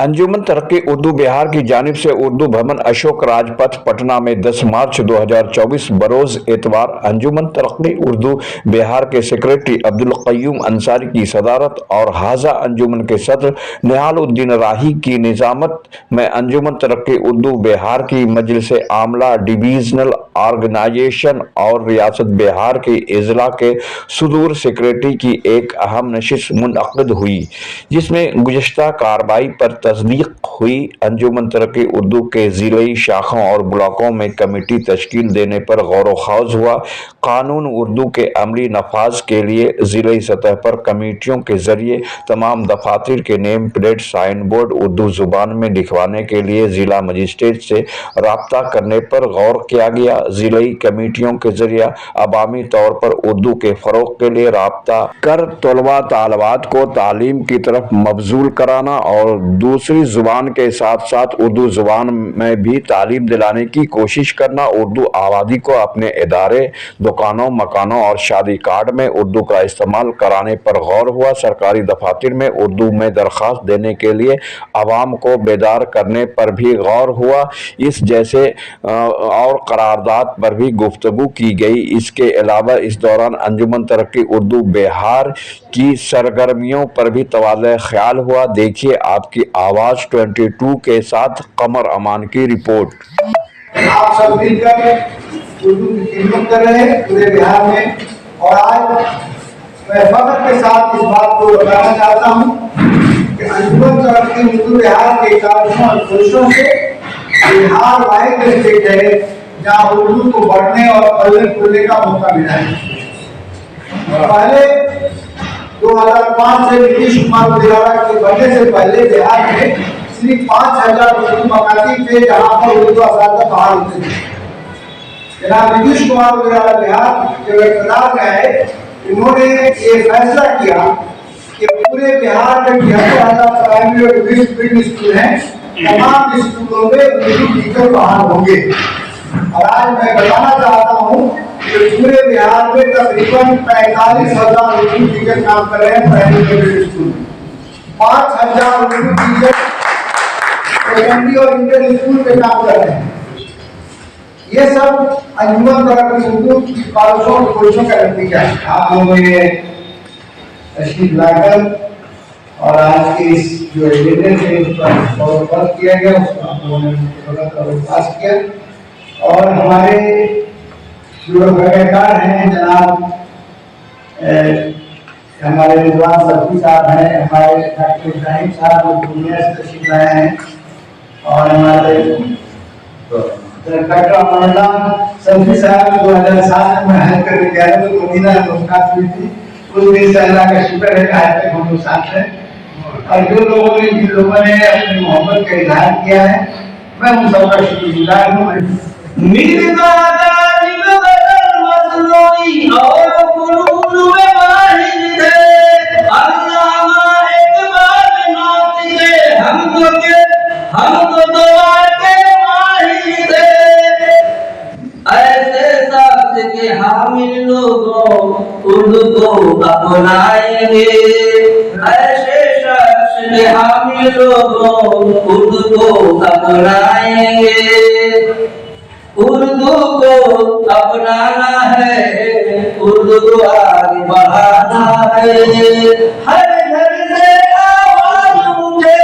अंजुमन तरक्की उर्दू बिहार की जानिब से उर्दू भवन अशोक राजपथ पटना में 10 मार्च 2024 बरोज एतवार अंजुमन तरक्की उर्दू बिहार के सेक्रेटरी अब्दुल कय्यूम अंसारी की सदारत और हाजा अंजुमन के सदर निहालुद्दीन राही की निजामत में अंजुमन तरक्की उर्दू बिहार की मजलिस आमला डिवीजनल ऑर्गेनाइजेशन और रियासत बिहार के इजला के सुदूर सेक्रेटरी की एक अहम नशिस्त मुनअक्किद हुई, जिसमें गुज़िश्ता कार्रवाई पर तस्दीक हुई। अंजुमन तरक्की उर्दू के जिले शाखाओं और ब्लॉकों में कमेटी तश्कील देने पर गौर ख्वाज हुआ। कानून उर्दू के अमली नफाज के लिए जिले सतह पर कमेटियों के जरिए तमाम दफातर के name plate sign board Urdu जुबान में लिखवाने के लिए जिला मजिस्ट्रेट से राब्ता करने पर गौर किया गया। जिले कमेटियों के जरिए अवामी तौर पर उर्दू के फरोग के लिए राब्ता कर तलबा तालबात को तालीम की तरफ मबजूल कराना और दूसरी जुबान के साथ साथ उर्दू जुबान में भी तालीम दिलाने की कोशिश करना। उर्दू आबादी को अपने इदारे, दुकानों, मकानों और शादी कार्ड में उर्दू का इस्तेमाल कराने पर गौर हुआ। सरकारी दफातर में उर्दू में दरख्वास्त देने के लिए आवाम को बेदार करने पर भी गौर हुआ। इस जैसे और करारदाद पर भी गुफ्तगू की गई। इसके अलावा इस दौरान अंजुमन तरक्की उर्दू बिहार की सरगर्मियों पर भी तबादला ख्याल हुआ। देखिए आपकी आवाज 22 के साथ कमर अमान की रिपोर्ट। आप सब मिलकर उर्दू की खिदमत कर रहे हैं पूरे बिहार में, और आज मैं फख्र के साथ इस बात को बताना चाहता हूँ कि अंजुमन तरक्की उर्दू बिहार के कार्यों और कोशिशों से बिहार वाहिद स्टेट है जहाँ उर्दू को बढ़ने और फलने फूलने का मौका मिला है। पहले 2005 से नीतीश कुमार वगैरह के बनने से पहले बिहार में सिर्फ 5000 उर्दू मकाती थे जहाँ पर उर्दू असातिज़ा बाहर होते थे। जनाब नीतीश कुमार वगैरह बिहार जब इक़्तिदार में आए, इन्होंने ये फैसला किया कि पूरे बिहार में 73,000 प्राइमरी और मिडिल स्कूल हैं, तमाम स्कूलों में उर्दू टीचर बाहर होंगे। और आज मैं बताना चाहता हूँ कि पूरे बिहार में तकरीबन 45,000 उर्दू टीचर काम कर रहे हैं प्राइमरी और मिडिल स्कूल में। 5,000 उर्दू टीचर सेकेंडरी और इंटर स्कूल में काम कर रहे हैं। ये सब अंजुमन तरक्की उर्दू की काविशों और कोशिशों का नतीजा है। आप लोगों ने तशरीफ लाकर और आज के इस जो एजेंडे थे उस पर गौर किया गया, उसको आप लोगों ने पास किया। और हमारे जो कार्यकार हैं जनाब हमारे रिजवान सब्जी साहब हैं, हमारे डॉक्टर इब्राहिम साहब जो दुनिया से तशरीफ लाए हैं, और हमारे डॉक्टर अमरुल्ला सब्जी साहब 2007 में हज करके गए थे, तो मदीना मुलाकात हुई थी। उस दिन से अल्लाह का शुक्र है कि आज तक हम लोग साथ हैं। और जो लोगों ने जिन लोगों ने अपनी मोहब्बत का इजहार किया है, मैं उन सबका शुक्रगुजार हूँ। हामिल लोगों उर्दू को अपनाएंगे, ऐसे शख्स के हामिल लोगों उर्दू को अपनाएंगे। उर्दू को अपनाना है, उर्दू को आगे बढ़ाना है। हर घर से आवाज उठे,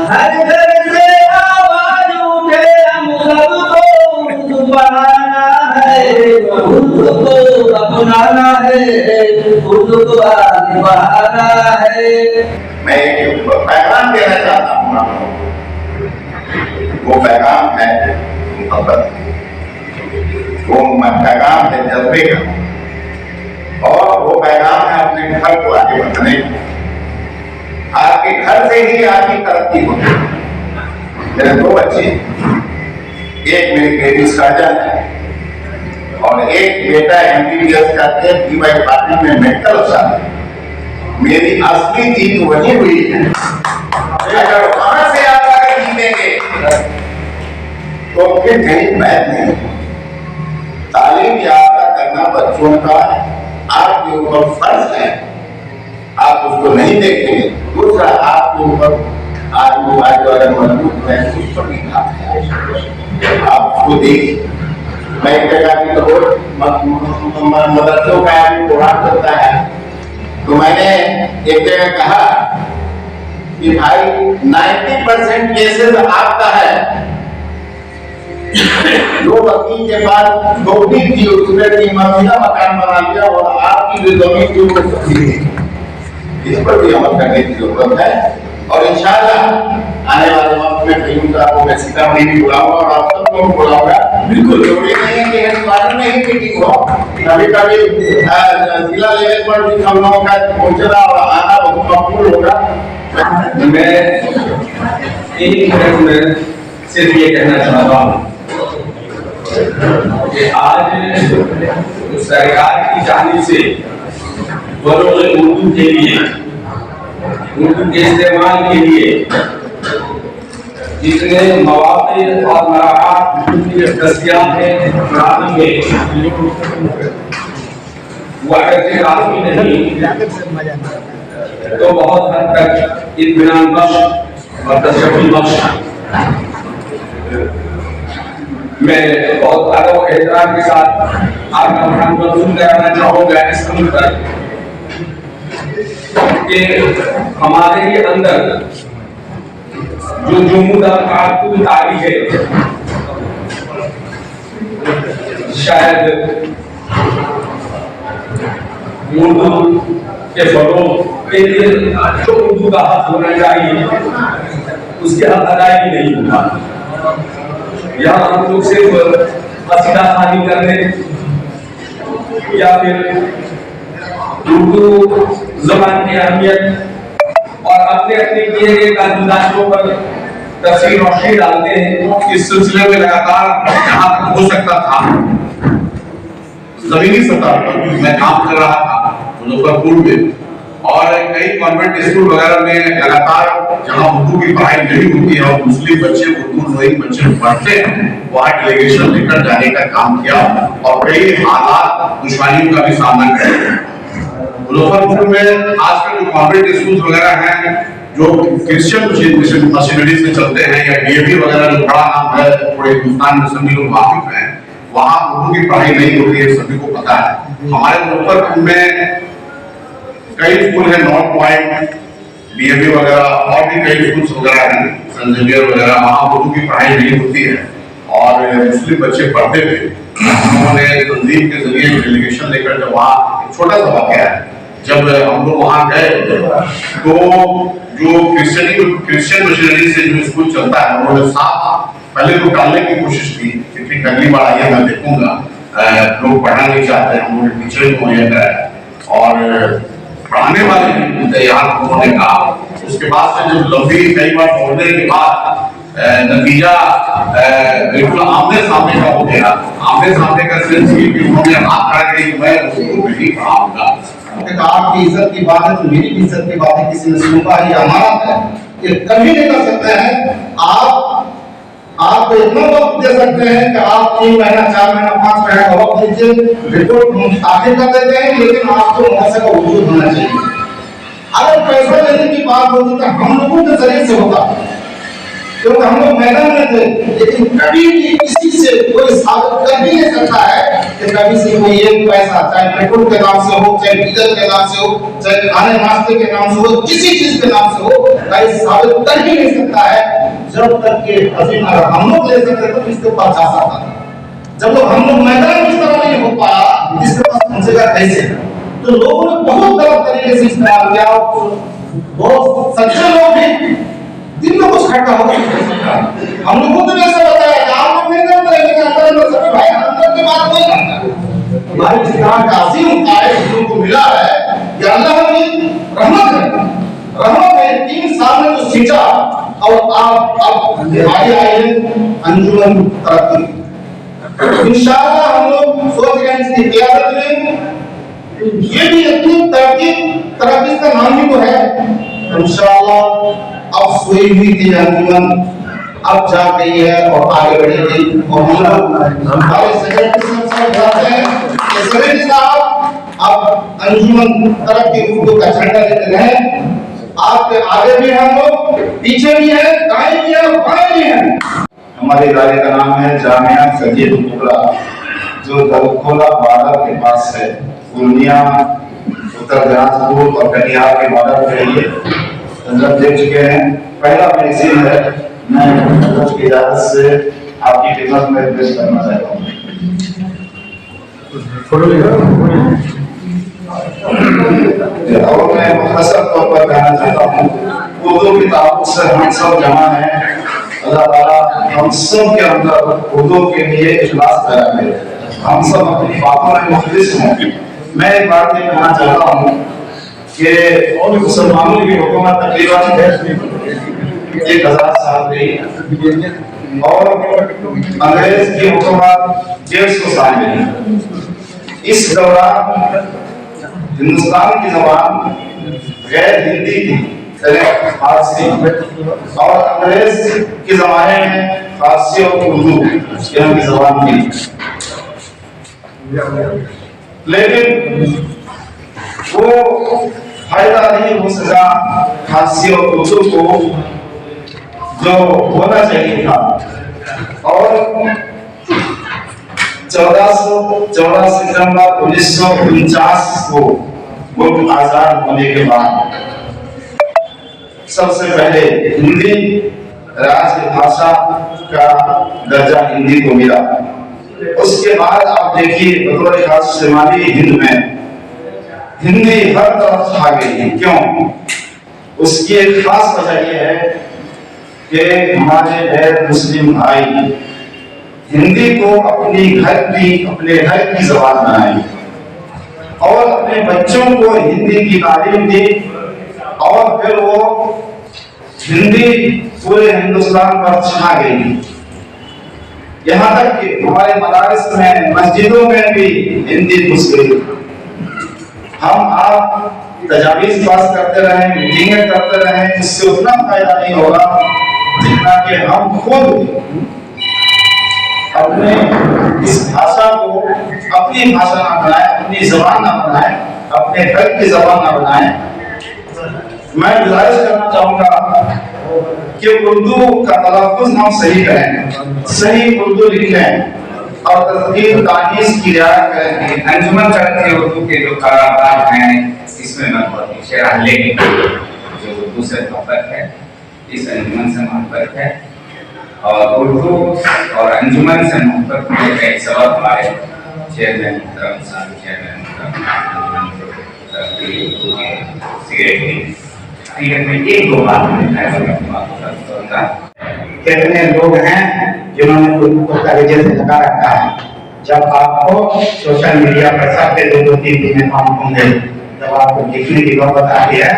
हर घर से आवाज उठे, हम सबको उर्दू बढ़ाना है, उर्दू को अपनाना है, उर्दू को आगे बढ़ाना है। मैं एक पैगाम देना चाहता हूँ आपको। वो पैगाम है मोहब्बत, वो पैगाम है जज्बे का, और वो पैगाम है अपने घर को आगे बढ़ाने का। आपके घर से ही आपकी तरक्की होती है। मेरे 2 बच्चे, एक मेरी बेटी साजन है और एक बेटा MBBS करके DY डिपार्टमेंट में मेडिकल अफसर। मेरी असली जीत वही हुई है। अगर वहां से आप आगे जीतेंगे तो फिर कहीं बैठ नहीं। तालीम याफ्ता करना बच्चों का आपके ऊपर फर्ज है। आप आप उसको नहीं देखेंगे। दूसरा, आपके ऊपर आज अगर मजबूत है उस पर भी हाथ है, आप उसको देखिए। मैं एक जगह की तो मदरसों का आदमी प्रोग्राम करता है, तो मैंने एक जगह कहा कि भाई 90% केसेस आपका है। जो वकील के पास नौकरी थी उसने कीमतीला मकान बना लिया और आपकी जो जमीन थी वो सब्सिडी, इस पर भी अमल करने की जरूरत है। और इंशाअल्लाह आने वाले वक्त में कहीं को मैं सीतामढ़ी भी बुलाऊंगा और आप सबको बुलाऊंगा। बिल्कुल जरूरी नहीं है कि हेडक्वार्टर में ही मीटिंग हो, कभी कभी जिला लेवल पर भी हम लोगों का पहुंचना और आना बहुत मकबूल होगा। मैं एक मिनट में सिर्फ ये कहना चाहता हूँ कि आज सरकार की जानिब से बरोज़ उर्दू के लिए, उर्दू के इस्तेमाल के लिए जितने मौक़े और मराहत दस्तयाब हैं कुरान में, वो अगर काफी नहीं तो बहुत हद तक इत्मीनान बख्श और तसल्ली बख्श। मैं बहुत अदब और एहतराम के साथ आपका ध्यान मबसूल कराना चाहूँगा इस अमल पर कि हमारे के अंदर जो जुमूदा तारीख है, शायद उर्दू के फरोग के लिए जो उर्दू का हक होना चाहिए उसके हक अदायगी नहीं होगा। यहाँ हम लोग सिर्फ कसीदा खानी करने या फिर उर्दू ज़बान की अहमियत और अपने अपने किए गए कानूनों पर तफसील रोशनी डालते हैं। इस सिलसिले में लगातार जहाँ तक हो सकता था जमीनी सतह पर मैं काम कर रहा था मुजफ्फरपुर में, और कई कॉन्वेंट स्कूल वगैरह में लगातार जहाँ उर्दू की पढ़ाई नहीं होती है और मुस्लिम बच्चे उर्दू नई बच्चे पढ़ते हैं, वहाँ डेलीगेशन लेकर जाने का काम किया और कई हालात दुश्वारियों का भी सामना किया। मुजफ्फरपुर में खासकर जो कॉन्वेंट स्कूल वगैरह हैं जो क्रिश्चियन मशीनरी से चलते हैं या डीएवी वगैरह जो बड़ा नाम है पूरे हिंदुस्तान में सभी लोग वाकिफ हैं, वहाँ उर्दू की पढ़ाई नहीं होती है, सभी को पता है। हमारे मुजफ्फरपुर में कई स्कूल है, नॉर्थ पॉइंट, डीएवी वगैरह और भी कई स्कूल वगैरह हैं, सेंट जेवियर वगैरह, वहाँ उर्दू की पढ़ाई नहीं होती है और मुस्लिम बच्चे पढ़ते थे। उन्होंने तंजीम के जरिए डेलीगेशन लेकर जब वहाँ छोटा सा वाक़या है, जब हम लोग वहाँ गए तो जो क्रिश्चियन मशीनरी से जो स्कूल चलता है उन्होंने साथ पहले तो डालने की कोशिश की कि ठीक अगली बार आइए मैं देखूंगा, लोग पढ़ना नहीं चाहते, हम लोग टीचर को मुहैया कराया और पढ़ाने वाले भी तैयार उन्होंने कहा। उसके बाद से जब लंबी कई बार बोलने के बाद नतीजा बिल्कुल आमने सामने का हो गया। आमने सामने का सेंस ये कि उन्होंने हाथ खड़ा किया कि मैं उसको नहीं पढ़ाऊंगा। आपकी इज्जत की बात है तो मेरी भी इज्जत की बात है, किसी ने सुना ये अमानत है, ये कभी नहीं कर सकते हैं। आप इतना वक्त दे सकते हैं कि आप 3 महीना 4 महीना 5 महीना का वक्त दीजिए, रिपोर्ट आखिर कर देते हैं, लेकिन आपको मदरसे का वजूद होना चाहिए। अगर पैसा लेने की बात होती तो हम लोगों के जरिए से होता, क्योंकि हम लोग मैदान में थे, लेकिन कभी भी किसी से कोई साबित कर भी नहीं सकता है कि कभी से कोई एक पैसा, चाहे पेट्रोल के नाम से हो, चाहे डीजल के नाम से हो, चाहे खाने नाश्ते के नाम से हो, किसी चीज के नाम से हो, कोई साबित कर भी नहीं सकता है। जब तक के खजीना अगर हम लोग ले सकते तो इसके पास जा सकता था। जब लोग हम लोग मैदान में इस्तेमाल नहीं हो पाया, इसके पास पहुंचेगा कैसे? तो लोगों ने बहुत गलत तरीके से इस्तेमाल किया। बहुत सच्चे लोग भी दिन में कुछ खट्टा हो हम लोगों ने ऐसा बताया कि आप लोग नहीं जानते, लेकिन अंदर में सभी भाई अंदर की बात नहीं करता। हमारे इस्लाम का अजीम कार्य को मिला है कि अल्लाह की रहमत है 3 साल में जो सींचा और आप अब आगे आए अंजुमन तरक्की। इंशाअल्लाह हम लोग सोच रहे हैं इसकी क़यादत में ये भी यकीन तरक्की का नाम ही तो है। इंशाअल्लाह अब सोई हुई थी अंजुमन अब जा गई है और आगे बढ़ेगी। और हम लोग हमारे सेक्रेटरी साहब जानते हैं कि सेक्रेटरी साहब अब अंजुमन तरक्की उर्दू का झंडा लेते रहे। आपके आगे भी हम लोग, पीछे भी है, दाएं भी है, बाएं भी है। हमारे इदारे का नाम है जामिया सजीद टुकड़ा, जो दलखोला बॉर्डर के पास है। पूर्णिया, उत्तर दिनाजपुर और कटिहार के बॉर्डर पे ये नजर दे चुके हैं। पहला मैगजीन है, मैं की इजाजत से आपकी खिदमत में पेश करना चाहता हूँ। और मैं मुख्तसर तौर पर कहना चाहता हूँ, उर्दू की ताबूत से हम सब जमा हैं। अल्लाह ताला हम सब के अंदर उर्दू के लिए इखलास पैदा करे, हम सब अपनी बातों में मुखलिस हों। मैं एक बात ये कहना चाहता हूँ कि मुसलमानों की हुकूमत तकरीबन 1000 साल रही और अंग्रेज की हुकूमत 150 साल रही। इस दौरान हिंदुस्तान की जबान गैर हिंदी थी, फारसी, और अंग्रेज के जमाने में फारसी और उर्दू यहाँ की जबान थी। लेकिन वो फायदा नहीं हो सका फारसी और उर्दू को जो होना चाहिए था। और 1484 सितंबर 1949 को मुल्क आजाद होने के बाद सबसे पहले हिंदी राजभाषा का दर्जा हिंदी को मिला। उसके बाद आप देखिए बतौर खास शुमाली हिंद में हिंदी हर तरफ छा गई है। क्यों? उसकी एक खास वजह यह है कि हमारे गैर मुस्लिम भाई हिंदी को अपने घर की जबान बनाई और अपने बच्चों को हिंदी की तालीम दी, और फिर वो हिंदी पूरे हिंदुस्तान पर छा गई। यहाँ तक कि हमारे मदारिस में, मस्जिदों में भी हिंदी घुस गई। हम आप तजावीज पास करते रहे, मीटिंगें करते रहे, इससे उतना फायदा नहीं होगा जितना कि हम खुद अपने इस भाषा को अपनी भाषा ना बनाए, अपनी जबान ना बनाए, अपने घर की जबान ना बनाए। मैं गुजारिश करना चाहूंगा कि उर्दू का तलफ़्फ़ुज़ हम सही करें, सही उर्दू लिखें और तरतीब तानीस की रियायत करें। अंजुमन तरक्की उर्दू के जो करारदाद हैं, इसमें मैं बहुत पीछे रह, लेकिन जो उर्दू से मोहब्बत है, इस अंजुमन से मोहब्बत है, और उर्दू और अंजुमन से मोहब्बत में कई सबब हमारे चेयरमैन एक दो बात कितने लोग हैं जिन्होंने उर्दू को तर्जुमे से लगा रखा है। जब आपको सोशल मीडिया पर सब पे 2-3 दिन में काम होंगे, जब आपको लिखने की नौबत आती है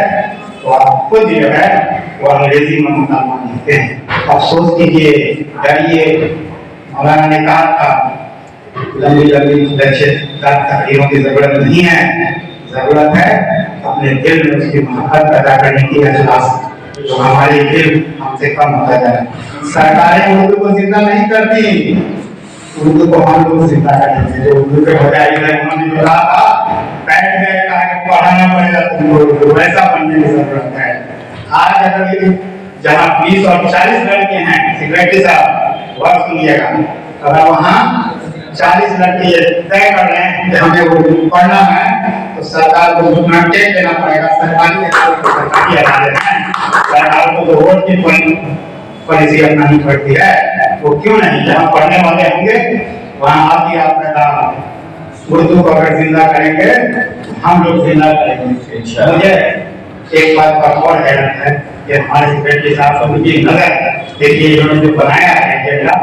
तो आप खुद जो है वो अंग्रेजी में मुकालमा लिखते हैं। अफसोस कीजिए, डरिए। मौलाना ने कहा था लंबी तकरीरों की जरूरत नहीं है, जरूरत है अपने दिल में उसकी मोहब्बत पैदा करने की, इखलास। जो हमारी दिल हमसे कम होता जाए। सरकारें उर्दू को जिंदा नहीं करती, उर्दू को हम लोग जिंदा करेंगे। जो उर्दू के हो जाएगी, उन्होंने जो कहा था बैठ गए, कहा कि पढ़ाना पड़ेगा तुमको उर्दू, वैसा बनने की जरूरत है। आज अगर जहाँ 20 और 40 लड़के हैं, सेक्रेटरी साहब वर्क सुनिएगा, अगर वहाँ 40 लड़के तय कर रहे हैं कि हमें उर्दू पढ़ना है, तो सरकार को घुटना टेक देना पड़ेगा। सरकारी सरकार को तो वोट की पॉलिसी अपनानी पड़ती है, वो क्यों नहीं? जहाँ पढ़ने वाले होंगे वहाँ आप ही आप पैदा उर्दू को अगर जिंदा करेंगे तो हम लोग जिंदा करेंगे। मुझे एक बात का और हैरत है कि हमारे सेक्रेटरी साहब को मुझे नजर देखिए, इन्होंने जो बनाया है एजेंडा,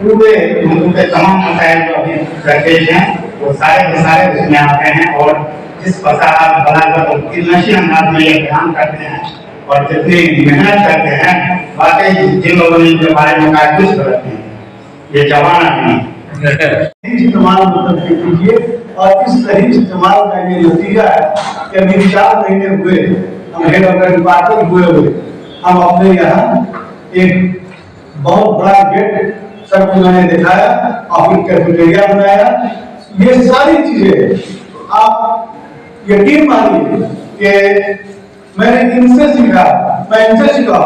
पूरे उर्दू के तमाम मसाइल जो अभी दरपेश हैं वो सारे के सारे उसमें आते हैं। और जिस फसाद बलागत और किलनशी अंदाज में ये बयान करते हैं और जितनी मेहनत करते हैं, वाकई जिन लोगों ने इनके बारे में कहा कुछ गलत नहीं, ये जमाना नहीं। इस्तेमाल मतलब कीजिए, और इस तरह इस्तेमाल का ये नतीजा है कि अभी 4 महीने हुए हम हेड ऑफ डिपार्टमेंट हुए हम अपने यहाँ एक बहुत बड़ा गेट सबको मैंने दिखाया, ऑफिस कैफेटेरिया बनाया। ये सारी चीजें आप यकीन मानिए कि मैंने इनसे सीखा, मैं इनसे सीखा।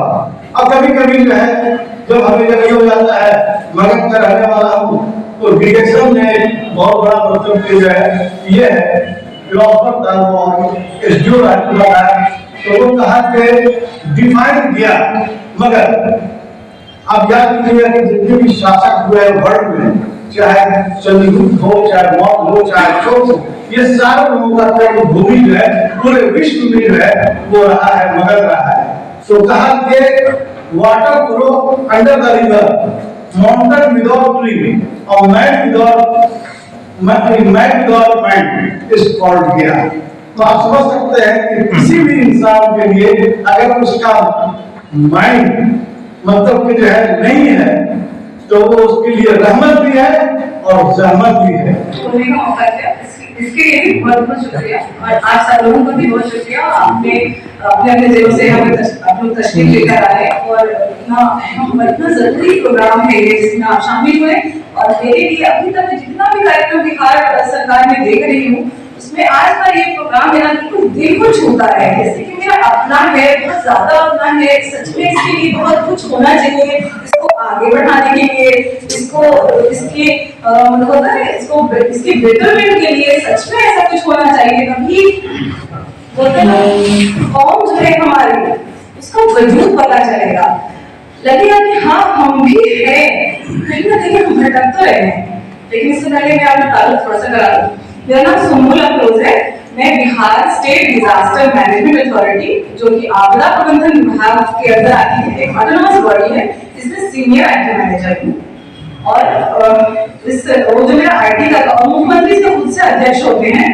अब कभी कभी जो है जब हमें जब ये हो जाता है, मगध का रहने वाला हूँ, तो डिटेक्शन में बहुत बड़ा मतलब जो है ये है फिलोसफर था और एसडीओ राजपूत है, तो वो कहा कि डिफाइन किया मगर अब याद कीजिएगा कि जितने भी शासक हुए वर्ल्ड में, चाहे चंद्रगुप्त हो, चाहे मौर्य हो, चाहे अशोक हो, ये सारे लोगों का कर्मभूमि जो है पूरे विश्व में जो है वो रहा है, मगध रहा है। तो कहा कि water flow under the river, mountain without tree और man without mind is called गया। तो आप समझ सकते हैं कि किसी भी इंसान के लिए अगर उसका माइंड मतलब कि जो है नहीं है तो वो उसके लिए रहमत भी है और जहमत भी है। बोलने का मौका दिया, इसके लिए भी बहुत बहुत शुक्रिया और आप सब लोगों का भी बहुत शुक्रिया। आपने अपने अपने जिलों से हमें आप लोग तशरीफ लेकर आए और इतना जरूरी प्रोग्राम है ये जिसमें आप शामिल हुए। और मेरे लिए अभी तक जितना भी कार्यक्रम बिहार सरकार में देख रही हूँ उसमें आज का ये प्रोग्राम मेरा बिल्कुल दिल को छूता है, जैसे कि मेरा अपना है, बहुत ज्यादा अपना है। सच में इसके लिए बहुत कुछ होना चाहिए, इसको आगे बढ़ाने के लिए, इसको इसके मतलब इसको इसके बेटरमेंट के लिए सच में ऐसा कुछ होना चाहिए। तभी बोलते ना कौन जो है हमारी उसका वजूद पता चलेगा, लगेगा कि हाँ हम भी हैं, कहीं ना कहीं हम भटक तो रहे हैं। लेकिन इससे पहले मैं आपका ताल्लुक थोड़ा सा करा दूं। मेरा नाम सुम्बुल अफरोज है, मैं Bihar state disaster management authority जो कि आपदा प्रबंधन विभाग के अंदर आती है, एक ऑटोनोमस बॉडी है, इसमें सीनियर आईटी मैनेजर हूँ। और इस वो जो मेरा आईटी का मुख्यमंत्री से खुद से अध्यक्ष होते हैं,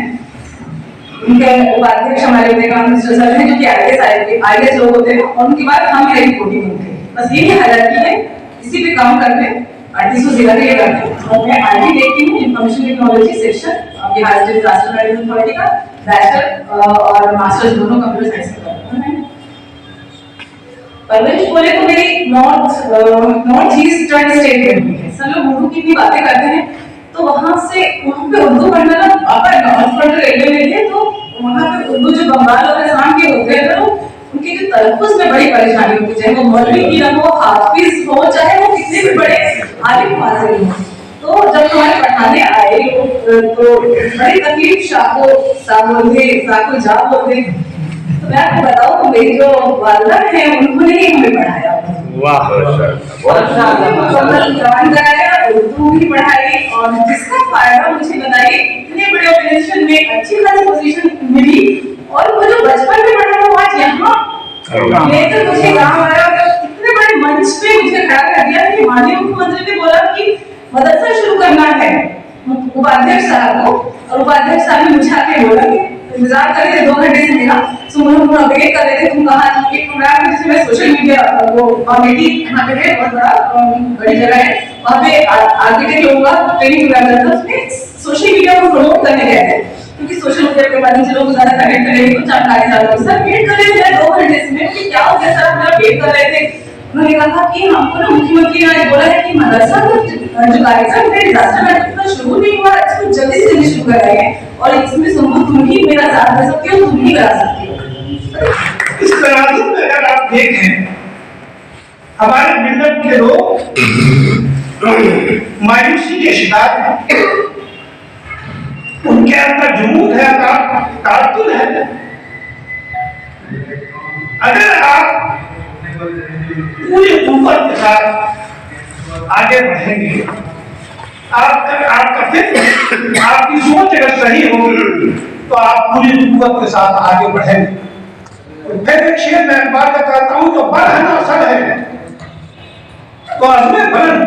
उनके उपाध्यक्ष हमारे मिनिस्टर सर हैं जो कि आईएएस लोग होते हैं, और उनके बाद हम है रिपोर्टिंग होते हैं। बस यही हायरार्की है, इसी पे काम करते हैं, 3800 जिला के लिए करते हैं। और मैं आईटी देखती हूँ, information technology section Bihar state disaster management authority का बैचलर और मास्टर्स दोनों कंप्यूटर साइंस में करती हूँ। परवरिश बोले तो मेरी नॉर्थ ईस्टर्न स्टेट में हुई है। सब लोग उर्दू की भी बातें करते हैं तो वहां पे उर्दू पढ़ना ना अपर नॉर्थ फ्रंट रेलवे में थे, तो वहां पे उर्दू जो बंगाल और असम के होते हैं तो उनके जो तलफ़ुज़ में बड़ी परेशानी होती है, चाहे वो मौलवी की ना हो, हाफिज हो, चाहे वो कितने भी बड़े आलिम फाजिल हो। तो जब हमारे पढ़ाने आए तो बड़ी तकलीफ सा बोलते। तो मैं आपको बताऊं, मेरी जो वालिदा है उन्होंने ही हमें पढ़ाया। वाह, कराया, उर्दू भी पढ़ाई, और जिसका फायदा मुझे बताइए इतने बड़े ऑर्गेनाइजेशन में अच्छी खासी पोजीशन मिली। और वो जो बचपन में पढ़ा था आज यहाँ लेकर मुझे गाँव आया और इतने बड़े मंच पे मुझे खड़ा कर दिया कि माननीय मुख्यमंत्री ने बोला कि मदरसा शुरू करना है उपाध्यक्ष साहब को, और उपाध्यक्ष साहब ने मुझे आके बोला कि इंतजार कर रहे थे 2 घंटे से मेरा, सुमन वेट कर रहे थे, तुम कहाँ एक प्रोग्राम है जिसमें सोशल मीडिया वो कमेटी यहाँ पे है, बहुत बड़ा बड़ी जगह है, वहाँ पे आर्किटेक्ट लोगों का ट्रेनिंग प्रोग्राम चलता है, उसमें सोशल मीडिया को प्रमोट करने गए थे क्योंकि सोशल मीडिया के माध्यम से लोग ज्यादा कनेक्ट करेंगे तो जानकारी ज्यादा होगी। सर वेट कर रहे थे 2 घंटे से, मैं क्या हो गया सर, आप वेट कर रहे थे। उन्होंने कहा कि हमको ना मुख्यमंत्री ने बोला है कि मदरसा जो कार्यक्रम है डिजास्टर मैनेजमेंट शुरू नहीं हुआ, इसको जल्दी से जल्दी शुरू कराएंगे और इसमें सुनो तुम ही मेरा साथ दे सकते हो, तुम ही करा सकते हो। इस तराजू में अगर आप देखें हमारे मिल्लत के लोग मायूसी के शिकार हैं, उनके अंदर जुनून है, तारतुल है। अगर आप पूरी कुव्वत के साथ आगे बढ़ेंगे, आपका फिक्र, आपकी सोच अगर सही होगी तो आप पूरी कुव्वत के साथ आगे बढ़ेंगे। फिर एक शेर मैं बात बताता हूँ, तो बढ़ना सब है तो अजमे बुलंद